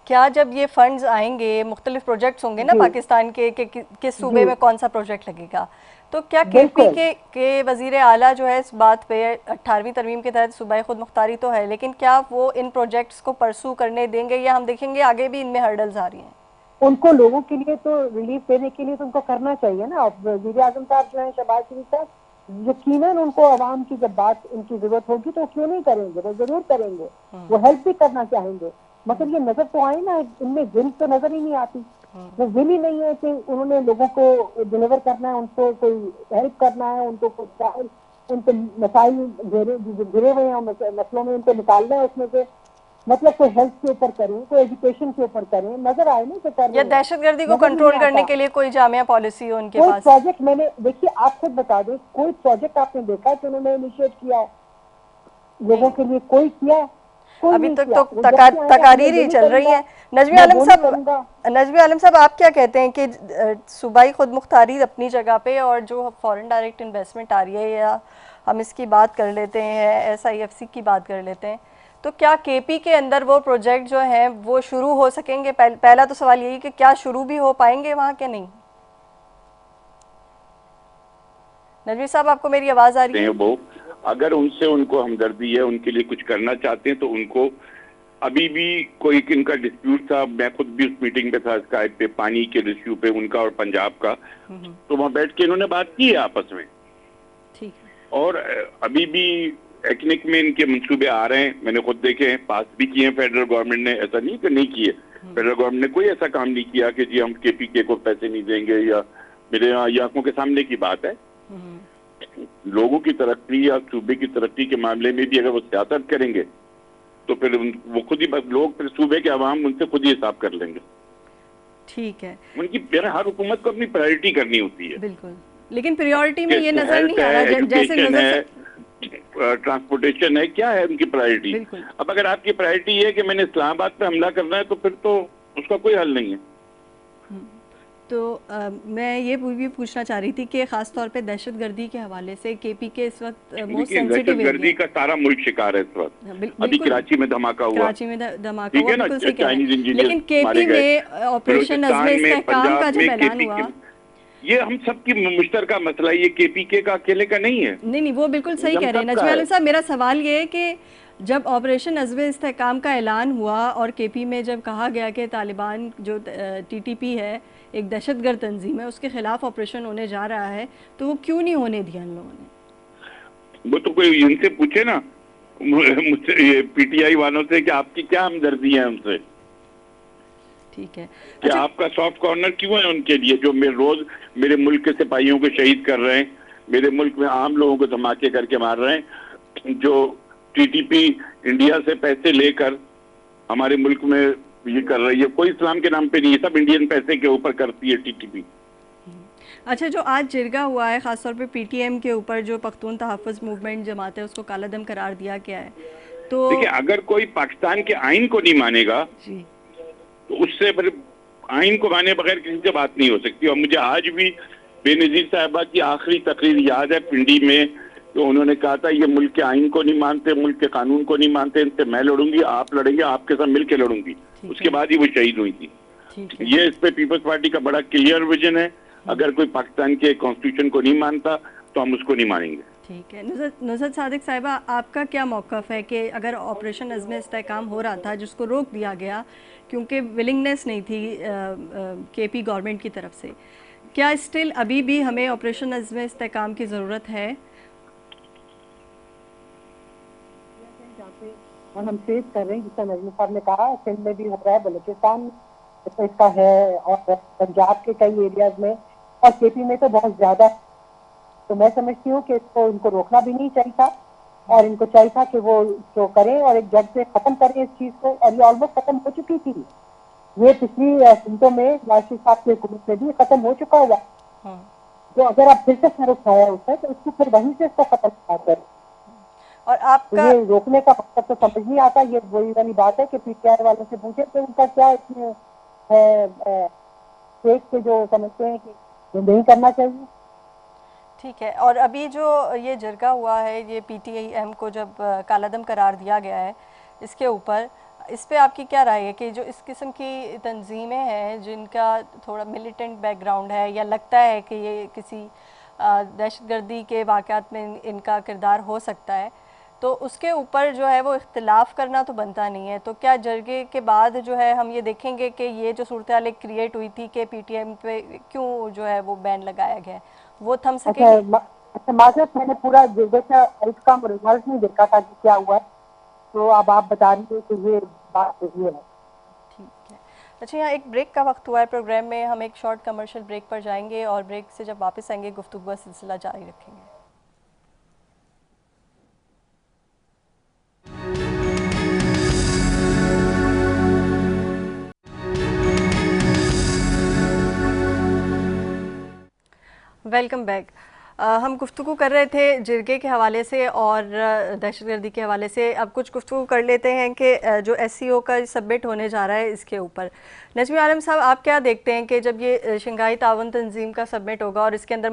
क्या जब ये फंड्स आएंगे, मुख्तलिफ प्रोजेक्ट्स होंगे ना जी पाकिस्तान के किस सूबे जी में कौन सा प्रोजेक्ट लगेगा, तो क्या केपी बिल्कुल। के वजीर आला जो है इस बात पे 18वीं तरमीम के तहत सूबाई खुद मुख्तारी तो है, लेकिन क्या वो इन प्रोजेक्ट्स को परसू करने देंगे या हम देखेंगे आगे भी इनमें हर्डल्स आ रही हैं? उनको लोगों के लिए तो रिलीफ देने के लिए तो उनको करना चाहिए ना। अब वज़ीर आज़म साहब जो है शहबाज शरीफ साहब, यकीनन उनको आवाम की जब बात उनकी जरूरत होगी तो क्यों नहीं करेंगे, वो जरूर करेंगे, वो हेल्प भी करना चाहेंगे। मगर ये नजर तो आए ना, इनमें विल तो नजर ही नहीं आती। वो विल ही नहीं है कि उन्होंने लोगों को डिलीवर करना है, उनको कोई हेल्प करना है, उनको कुछ उनके मसाइल घिरे हुए हैं मसलों में, उनको निकालना है उसमें से। मतलब कोई हेल्थ के ऊपर करें, कोई एजुकेशन के ऊपर करें, नजर आए ना तो कर या रहे हैं, दहशतगर्दी को नजर ही कंट्रोल नहीं करने आता। के लिए कोई जामिया पॉलिसी हो उनके कोई पास? प्रोजेक्ट मैंने, देखिए आप खुद बता दें, कोई प्रोजेक्ट आपने देखा कि उन्होंने इनिशिएट किया लोगों के लिए? कोई किया? कोई अभी नहीं तक किया। तो वो जब से आए हैं, मैं तकारीर ये ही नहीं चल रही करूंगा, हैं। नजमी मैं आलम वो नहीं साहब, करूंगा। नजमी आलम साहब आप क्या कहते हैं कि सूबाई खुद मुख्तारी अपनी जगह पे और जो फॉरेन डायरेक्ट इन्वेस्टमेंट आ रही है, या हम इसकी बात कर लेते हैं SIFC की बात कर लेते हैं, तो क्या केपी के अंदर वो प्रोजेक्ट जो हैं वो शुरू हो सकेंगे? पहला तो सवाल यही कि क्या शुरू भी हो पाएंगे वहाँ के नहीं? नजमी साहब आपको मेरी आवाज़ आ रही है? वो अगर उनसे उनको हमदर्दी है, उनके लिए कुछ करना चाहते हैं तो उनको, अभी भी कोई इनका डिस्प्यूट था, मैं खुद भी उस मीटिंग पे था स्काइप पे, पानी के इश्यू पे उनका और पंजाब का, तो वहां बैठ के इन्होंने बात की है आपस में। ठीक है। और अभी भी एटनिक में इनके मंसूबे आ रहे हैं, मैंने खुद देखे हैं, पास भी किए हैं फेडरल गवर्नमेंट ने, ऐसा नहीं कि नहीं किए। फेडरल गवर्नमेंट ने कोई ऐसा काम नहीं किया कि जी हम KPK को पैसे नहीं देंगे, या मेरे आंखों के सामने की बात है। लोगों की तरक्की या सूबे की तरक्की के मामले में भी अगर वो सियासत करेंगे तो फिर वो खुद ही, लोग फिर सूबे के अवाम उनसे खुद ही हिसाब कर लेंगे। ठीक है। उनकी हर हुकूमत को अपनी प्रायोरिटी करनी होती है। बिल्कुल, लेकिन प्रायोरिटी में ये नजर हेल्थ नहीं आ रहा है, जैसे एजुकेशन नजर है, ट्रांसपोर्टेशन है, क्या है उनकी प्रायोरिटी? बिल्कुल। अब अगर आपकी प्रायोरिटी है कि मैंने इस्लामाबाद पे हमला करना है तो फिर तो उसका कोई हल नहीं है। तो मैं ये भी पूछना चाह रही थी कि खास तौर पे दहशतगर्दी के हवाले से केपी के इस वक्त मोस्ट सेंसिटिव दहशतगर्दी का सारा मुल्क शिकार है इस वक्त। अभी कराची में धमाका हुआ, कराची में धमाका ठीक हुआ, है ना, बिल्कुल सही कह रहे हैं। चाइनीज इंजीनियर लेकिन केपी में ऑपरेशन अज़्म इस्तेहकाम का जब ऐलान हुआ, ये हम सबकी मुश्तरका मसला है, ये KPK का अकेले का नहीं है। नहीं, वो बिल्कुल सही कह रहे हैं नजमी आलम साहब। मेरा सवाल ये है कि जब ऑपरेशन अज़्म इस्तेहकाम का ऐलान हुआ और केपी में जब कहा गया कि तालिबान जो TTP है एक दहशतगर्द तंजीम है, उसके खिलाफ ऑपरेशन होने जा रहा है, तो वो क्यों नहीं होने दिया इन लोगों ने? वो तो कोई इनसे पूछे ना, मुझसे, ये PTI वालों से, कि आपकी क्या हमदर्दी है उनसे। ठीक है। कि आपका सॉफ्ट कॉर्नर क्यों है उनके लिए, जो रोज मेरे मुल्क के सिपाहियों को शहीद कर रहे हैं, मेरे मुल्क में आम लोगों को धमाके करके मार रहे हैं, जो TTP इंडिया से पैसे लेकर हमारे मुल्क में ये कर रही है, कोई इस्लाम के नाम पे नहीं है, सब इंडियन पैसे के ऊपर करती है TTP। अच्छा, जो आज जिरगा हुआ है खासतौर पे PTM के ऊपर, जो पख्तून तहफ़्फ़ुज़ मूवमेंट जमात है, उसको काला दम करार दिया गया है, तो देखिए अगर कोई पाकिस्तान के आइन को नहीं मानेगा जी, तो उससे फिर आइन को माने बगैर किसी से बात नहीं हो सकती। और मुझे आज भी बेनज़ीर साहिबा की आखिरी तकरीर याद है पिंडी में, तो उन्होंने कहा था ये मुल्क के आइन को नहीं मानते, मुल्क के कानून को नहीं मानते, इनसे मैं लड़ूंगी, आप लड़ेंगे, आपके साथ मिलकर लड़ूंगी। उसके बाद ही वो शहीद हुई थी। ये इस पे पीपल्स पार्टी का बड़ा क्लियर विजन है, अगर कोई पाकिस्तान के कॉन्स्टिट्यूशन को नहीं मानता तो हम उसको नहीं मानेंगे। ठीक है। नुसरत सादिक साहिबा, आपका क्या मौक़िफ़ है कि अगर ऑपरेशन अज़्म इस्तेहकाम हो रहा था जिसको रोक दिया गया क्योंकि विलिंगनेस नहीं थी KP गवर्नमेंट की तरफ से, क्या स्टिल अभी भी हमें ऑपरेशन अज़्म इस्तेहकाम की ज़रूरत है? और हम फेस कर रहे हैं, जिसका नजमी साहब ने कहा, सिंध में भी हो रहा है, बलूचिस्तान तो इसका है, और पंजाब के कई एरियाज में, और KP में तो बहुत ज्यादा। तो मैं समझती हूँ कि इसको इनको रोकना भी नहीं चाहिए था, और इनको चाहिए था कि वो इसको करें और एक जड़ से खत्म करें इस चीज को। और ये ऑलमोस्ट खत्म हो चुकी थी, ये पिछली सिंधों में वाशी साहब की हुकूमत में भी खत्म हो चुका हुआ। तो अगर आप फिर से सर उठाया उससे, तो उसको फिर वहीं से इसको खत्म कर। और आपका ये रोकने का मकसद तो समझ नहीं आता। ये वही वाली बात है कि PTI वालों से पूछे तो उनका क्या इसमें है, स्टेट के जो समझते हैं कि ये नहीं करना चाहिए। ठीक है। और अभी जो ये जरगा हुआ है, ये पीटीएम को जब कालादम करार दिया गया है, इसके ऊपर इस पे आपकी क्या राय है कि जो इस किस्म की तंजीमें हैं जिनका थोड़ा मिलिटेंट बैकग्राउंड है या लगता है कि ये किसी दहशतगर्दी के वाक़यात में इनका किरदार हो सकता है, तो उसके ऊपर जो है वो इख्तिलाफ़ करना तो बनता नहीं है। तो क्या जरगे के बाद जो है हम ये देखेंगे कि ये जो सूरत हाल क्रिएट हुई थी कि पीटीएम पे क्यों जो है वो बैन लगाया गया है, वो थम सकेगी? अच्छा माजरत, मैंने पूरा देखा, इसका रिजल्ट नहीं देखा था कि क्या हुआ है, तो अब आप बता रही है कि ये बात सही है। ठीक है। अच्छा, यहाँ एक ब्रेक का वक्त हुआ है प्रोग्राम में, हम एक शॉर्ट कमर्शियल ब्रेक पर जाएंगे और ब्रेक से जब वापस आएंगे गुफ्तगू का सिलसिला जारी रखेंगे। Welcome back. हम गुफ्तगू कर रहे थे जिरगे के हवाले से और दहशतगर्दी के हवाले से। अब कुछ गुफ्तगू कर लेते हैं कि जो SCO का सबमिट होने जा रहा है इसके ऊपर। नजमी आलम साहब, आप क्या देखते हैं कि जब ये शंघाई ताउन तंजीम का सबमिट होगा और इसके अंदर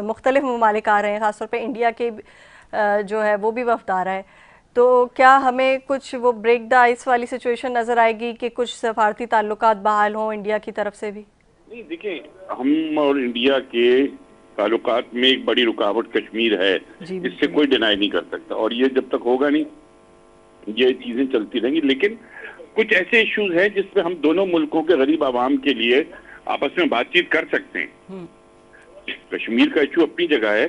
मुख्तलिफ ममालिक आ रहे हैं, ख़ासतौर पर इंडिया के जो है वो भी वफ़द आ रहा है, तो क्या हमें कुछ वो ब्रेक द आइस वाली सिचुएशन नज़र आएगी कि कुछ सफारती ताल्लुकात बहाल हों इंडिया की तरफ से भी? नहीं, देखिए, हम और इंडिया के ताल्लुकात में एक बड़ी रुकावट कश्मीर है, इससे कोई डिनाई नहीं कर सकता, और ये जब तक होगा नहीं ये चीजें चलती रहेंगी। लेकिन कुछ ऐसे इश्यूज हैं जिसमें हम दोनों मुल्कों के गरीब आवाम के लिए आपस में बातचीत कर सकते हैं। कश्मीर का इशू अपनी जगह है,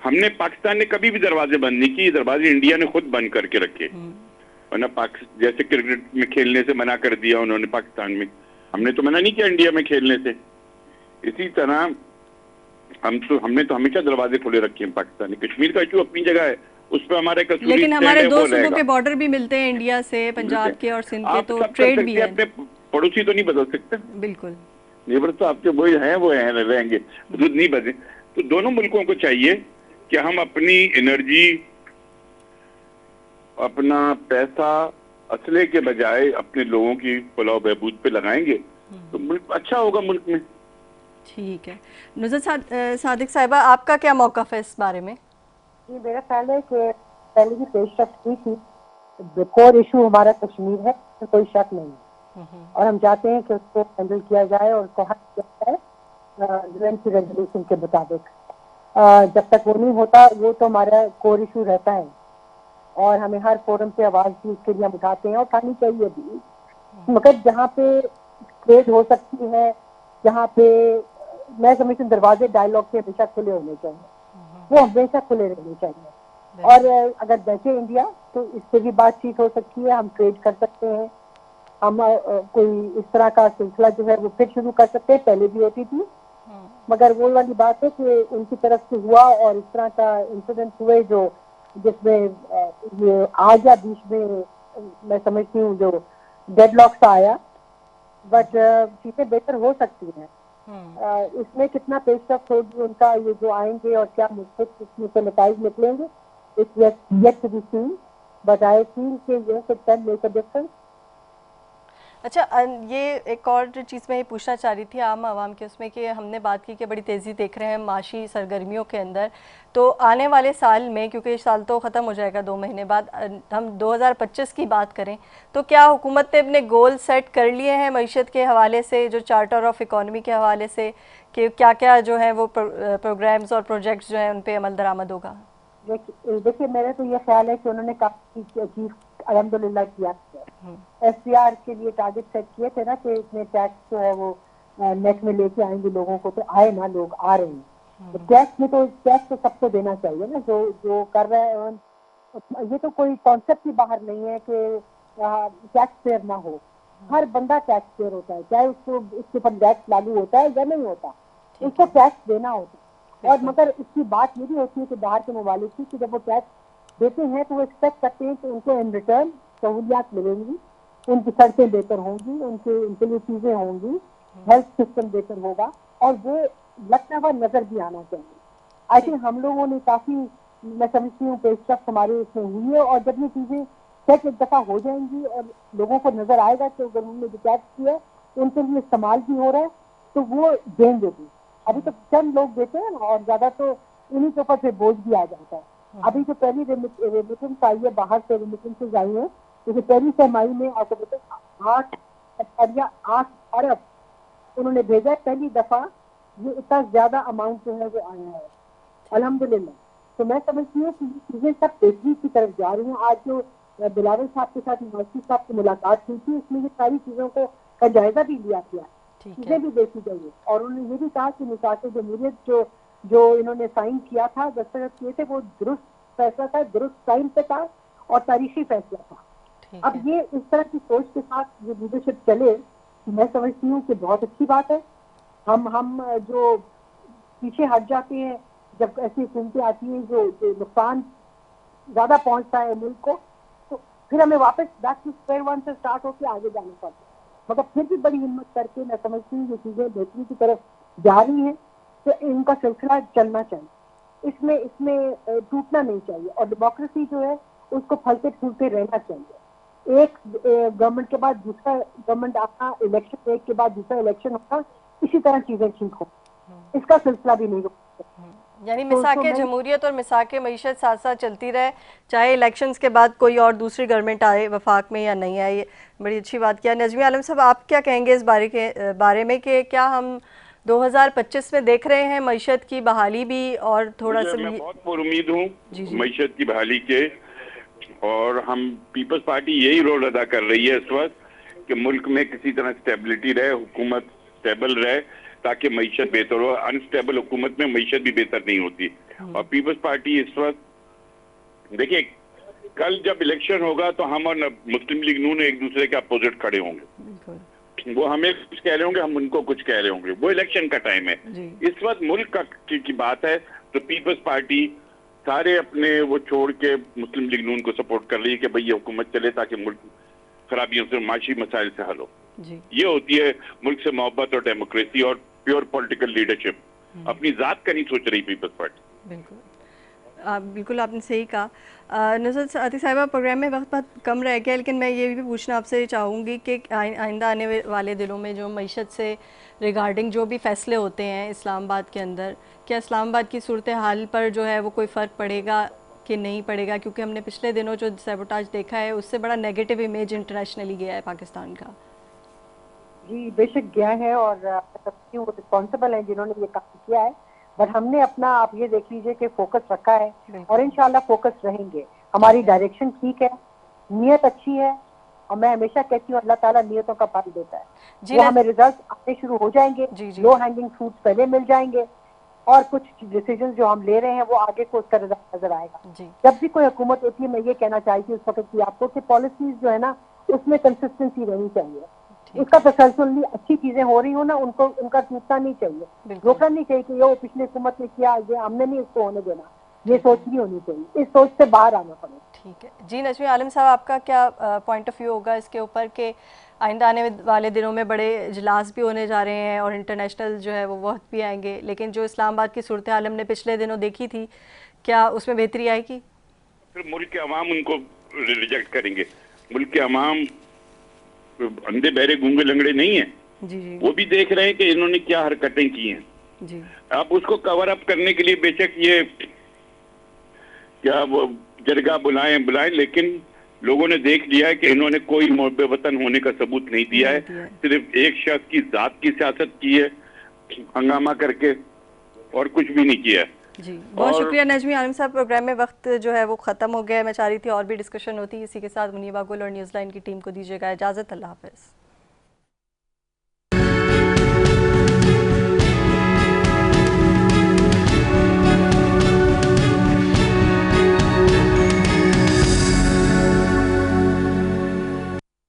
हमने पाकिस्तान ने कभी भी दरवाजे बंद नहीं किए, दरवाजे इंडिया ने खुद बंद करके रखे। वरना जैसे क्रिकेट में खेलने से मना कर दिया उन्होंने पाकिस्तान में, हमने तो मना नहीं किया इंडिया में खेलने से। इसी तरह हमने तो हमेशा दरवाजे खुले रखे हैं पाकिस्तान ने। कश्मीर का इशू अपनी जगह है, उस पर हमारे कसूरी, लेकिन हमारे दो सूबों के बॉर्डर भी मिलते हैं इंडिया से, पंजाब के और सिंध के, तो ट्रेड भी है। अपने पड़ोसी तो नहीं बदल सकते, बिल्कुल नेबर तो आपके वो हैं रहेंगे, हदूद नहीं बदले। तो दोनों मुल्कों को चाहिए कि हम अपनी एनर्जी, अपना पैसा असले के बजाय अपने लोगों की फलाह बहबूद पे लगाएंगे तो मुल्क अच्छा होगा मुल्क में। ठीक है। नुज़रत सादिक साहिबा, आपका क्या मौक़िफ़ है इस बारे में? जी, मेरा ख्याल है कि पहले भी पेशरफ्त हुई थी। कोर इशू हमारा कश्मीर है, तो कोई शक नहीं है, और हम चाहते हैं कि उसको हैंडल किया जाए और उसको हल किया जाए यूएन की रेजोल्यूशन के मुताबिक। जब तक वो नहीं होता, वो तो हमारा कोर इशू रहता है और हमें हर फोरम पे आवाज भी उसके लिए हम उठाते हैं और उठानी चाहिए भी। मगर जहाँ पे ट्रेड हो सकती है, जहाँ पे मैं समझती हूँ दरवाजे डायलॉग के हमेशा खुले होने चाहिए, वो हमेशा खुले रहने चाहिए। और अगर बचे इंडिया तो इससे भी बातचीत हो सकती है, हम ट्रेड कर सकते हैं, हम कोई इस तरह का सिलसिला जो है वो फिर शुरू कर सकते हैं, पहले भी होती थी। मगर वो वाली बात है कि उनकी तरफ से हुआ और इस तरह का इंसिडेंट हुए जो जिसमें ये आ गया बीच में, मैं समझती हूँ जो डेडलॉक सा आया, बट चीजें बेहतर हो सकती हैं। इसमें कितना पेशरफ्त होगी उनका, ये जो आएंगे और क्या मुस्बित इसमें से नताइज निकलेंगे, it's yet to be seen, but I feel कि yes it can make a difference. अच्छा, ये एक और चीज़ मैं ये पूछना चाह रही थी आम आवाम के उसमें कि हमने बात की कि बड़ी तेज़ी देख रहे हैं माशी सरगर्मियों के अंदर, तो आने वाले साल में, क्योंकि इस साल तो ख़त्म हो जाएगा 2 महीने बाद, हम 2025 की बात करें तो क्या हुकूमत ने अपने गोल सेट कर लिए हैं मईशत के हवाले से, जो चार्टर ऑफ इकॉनमी के हवाले से, कि क्या क्या जो है वो प्रोग्राम्स और प्रोजेक्ट्स जो हैं उन पर अमल दरामद होगा? देखिए, मेरा तो ये ख्याल है कि उन्होंने काफी अचीव अल्हम्दुलिल्लाह किया। SCR के लिए टारगेट सेट किए थे ना कि इतने टैक्स जो है वो नेट में लेके आएंगे लोगों को, तो आए ना, लोग आ रहे हैं। तो टैक्स तो सबको देना चाहिए ना, जो जो कर रहे हैं। ये तो कोई कॉन्सेप्ट ही बाहर नहीं है कि टैक्स पेयर ना हो, हर बंदा टैक्स पेयर होता है, चाहे उसको उसके ऊपर टैक्स लागू होता है या नहीं होता, उसको टैक्स देना होता है। और मगर उसकी बात ये भी होती है कि बाहर के ममालिक की कि जब वो टैक्स देते हैं तो वो एक्सपेक्ट करते हैं कि उनको इन रिटर्न सहूलियात मिलेंगी, उनकी सड़कें बेहतर होंगी, उनके लिए चीजें होंगी, हेल्थ सिस्टम बेहतर होगा, और वो लगता हुआ नजर भी आना चाहिए। आई थिंक हम लोगों ने काफी, मैं समझती हूँ, पेशरफ्त हमारे इसमें हुई है, और जब ये चीजें सेट एक दफा हो जाएंगी और लोगों को नजर आएगा कि अगर उन्होंने जो टैक्स किया उनके लिए इस्तेमाल भी हो रहा है तो वो देंगे भी। अभी तो चंद लोग देते हैं ना, और ज्यादा तो उन्हीं के ऊपर फिर बोझ भी आ जाता है। अभी जो पहली रेमिटेंस आई है, बाहर से रेमिटेंसेज आई है, जैसे पहली तिमाही में आपको पता 8.8 अरब उन्होंने भेजा है पहली दफा। ये इतना ज्यादा अमाउंट जो है वो आया है अल्हम्दुलिल्लाह। तो मैं समझती हूँ कि ये चीजें सब बेहतरी की तरफ जा रही हैं। आज जो बिलावल साहब के साथ यूनिवर्सिटी साहब की मुलाकात हुई थी, उसमें ये सारी चीजों को का जायजा भी लिया गया, चीजें भी देखी गई। और उन्होंने ये भी कहा कि मिसाक जमहूरियत जो इन्होंने साइन किया था, दस्तखत किए थे, वो दुरुस्त फैसला था, दुरुस्त टाइम पे था और तारीखी फैसला था। अब ये इस तरह की सोच के साथ ये लीडरशिप चले, मैं समझती हूँ कि बहुत अच्छी बात है। हम जो पीछे हट जाते हैं जब ऐसी हुकूमतें आती हैं जो नुकसान ज्यादा पहुंचता है मुल्क को, तो फिर हमें वापस बैक टू स्क्वायर वन से स्टार्ट होकर आगे जाना पड़ता है। मगर फिर भी बड़ी हिम्मत करके मैं समझती हूँ ये चीजें बेहतरी की तरफ जा रही हैं, तो इनका सिलसिला चलना चाहिए, इसमें टूटना नहीं चाहिए। और डेमोक्रेसी जो है उसको फलते फूलते रहना चाहिए। एक गवर्नमेंट के बाद दूसरा गवर्नमेंट आना, इलेक्शन एक के बाद दूसरा इलेक्शन होना, इसी तरह चीजें ठीक हो, इसका सिलसिला भी नहीं रुकता। यानी मिसाके जमहूरियत और मिसाके मईशत साथ साथ चलती रहे, चाहे इलेक्शंस के बाद कोई और दूसरी गवर्नमेंट आए वफाक में या नहीं आए। बड़ी अच्छी बात किया नजमी आलम साहब। आप क्या कहेंगे इस बारे में कि क्या हम 2025 में देख रहे हैं मईशत की बहाली भी? और थोड़ा सा मैं बहुत पुरुमीद हूँ मईशत की बहाली के, और हम पीपल्स पार्टी यही रोल अदा कर रही है इस वक्त कि मुल्क में किसी तरह स्टेबिलिटी रहे, हुकूमत स्टेबल रहे, ताकि मईशत बेहतर हो। अनस्टेबल हुकूमत में मईशत भी बेहतर नहीं होती। और पीपल्स पार्टी इस वक्त देखिए, कल जब इलेक्शन होगा तो हम और मुस्लिम लीग नून एक दूसरे के अपोजिट खड़े होंगे। वो हमें कुछ कह रहे होंगे, हम उनको कुछ कह रहे होंगे। वो इलेक्शन का टाइम है। इस वक्त मुल्क की बात है तो पीपल्स पार्टी सारे अपने वो छोड़ के मुस्लिम लीग नून को सपोर्ट कर रही है कि भाई ये हुकूमत चले ताकि मुल्क खराबियों से, माशी मसाइल से हल हो। ये होती है मुल्क से मोहब्बत और डेमोक्रेसी और प्योर पॉलिटिकल लीडरशिप। अपनी जात का नहीं सोच रही पीपल्स पार्टी। बिल्कुल आपने सही कहा। नुसरत आती साहिबा, प्रोग्राम में वक्त बहुत कम रह गया, लेकिन मैं ये भी पूछना आपसे चाहूँगी कि आइंदा आने वाले दिनों में जो मईशत से रिगार्डिंग जो भी फैसले होते हैं इस्लामाबाद के अंदर, क्या इस्लामाबाद की सूरत हाल पर जो है वो कोई फ़र्क पड़ेगा कि नहीं पड़ेगा? क्योंकि हमने पिछले दिनों जो सैबोटाज देखा है उससे बड़ा नेगेटिव इमेज इंटरनेशनली गया है पाकिस्तान का। जी बेशक गया है, और सबकी वो रिस्पॉन्सिबल है जिन्होंने ये काम किया है। बट हमने अपना, आप ये देख लीजिए कि फोकस रखा है और इंशाल्लाह फोकस रहेंगे। हमारी डायरेक्शन ठीक है, नीयत अच्छी है, और मैं हमेशा कहती हूँ अल्लाह ताला नियतों का फल देता है। वो हमें रिजल्ट आने शुरू हो जाएंगे, लो हैंगिंग फ्रूट्स पहले मिल जाएंगे, और कुछ डिसीजन जो हम ले रहे हैं वो आगे को उसका रिजल्ट नजर आएगा। जब भी कोई हुकूमत होती है, मैं ये कहना चाहती हूँ उस वक्त की आपको कि पॉलिसीज जो है ना उसमें कंसिस्टेंसी रहनी चाहिए, उसका तसलसल अच्छी चीजें हो रही हो ना, उनको उनका टूटना नहीं चाहिए, रोकना नहीं चाहिए कि ये पिछली हुकूमत ने किया, ये हमने नहीं इसको होने देना। ये सोच नहीं होनी चाहिए, इस सोच से बाहर आना पड़ेगा। ठीक है जी। नजमी आलम साहब, आपका क्या पॉइंट ऑफ व्यू होगा इसके ऊपर कि आइंदा आने वाले दिनों में बड़े इजलास भी होने जा रहे हैं और इंटरनेशनल जो है वो वक्त भी आएंगे, लेकिन जो इस्लामाबाद की सूरत हाल हमने पिछले दिनों देखी थी, क्या उसमें बेहतरी आएगी? फिर मुल्क के अवाम उनको रिजेक्ट करेंगे। मुल्क के अवाम अंधे बहरे गूंगे लंगड़े नहीं है। जी। वो भी देख रहे हैं कि इन्होंने क्या हरकतें की हैं। जी। आप उसको कवर अप करने के लिए बेशक ये क्या वो जरगा बुलाएं, लेकिन लोगों ने देख लिया है कि इन्होंने कोई मुहब्बे वतन होने का सबूत नहीं दिया है। सिर्फ एक शख्स की जात की सियासत की है हंगामा करके, और कुछ भी नहीं किया है। जी, बहुत शुक्रिया नजमी आलम साहब। प्रोग्राम में वक्त जो है वो ख़त्म हो गया है। मैं चाह रही थी और भी डिस्कशन होती। इसी के साथ मुनीबा गुल और न्यूज़ लाइन की टीम को दीजिएगा इजाज़त। अल्लाह हाफ़िज़।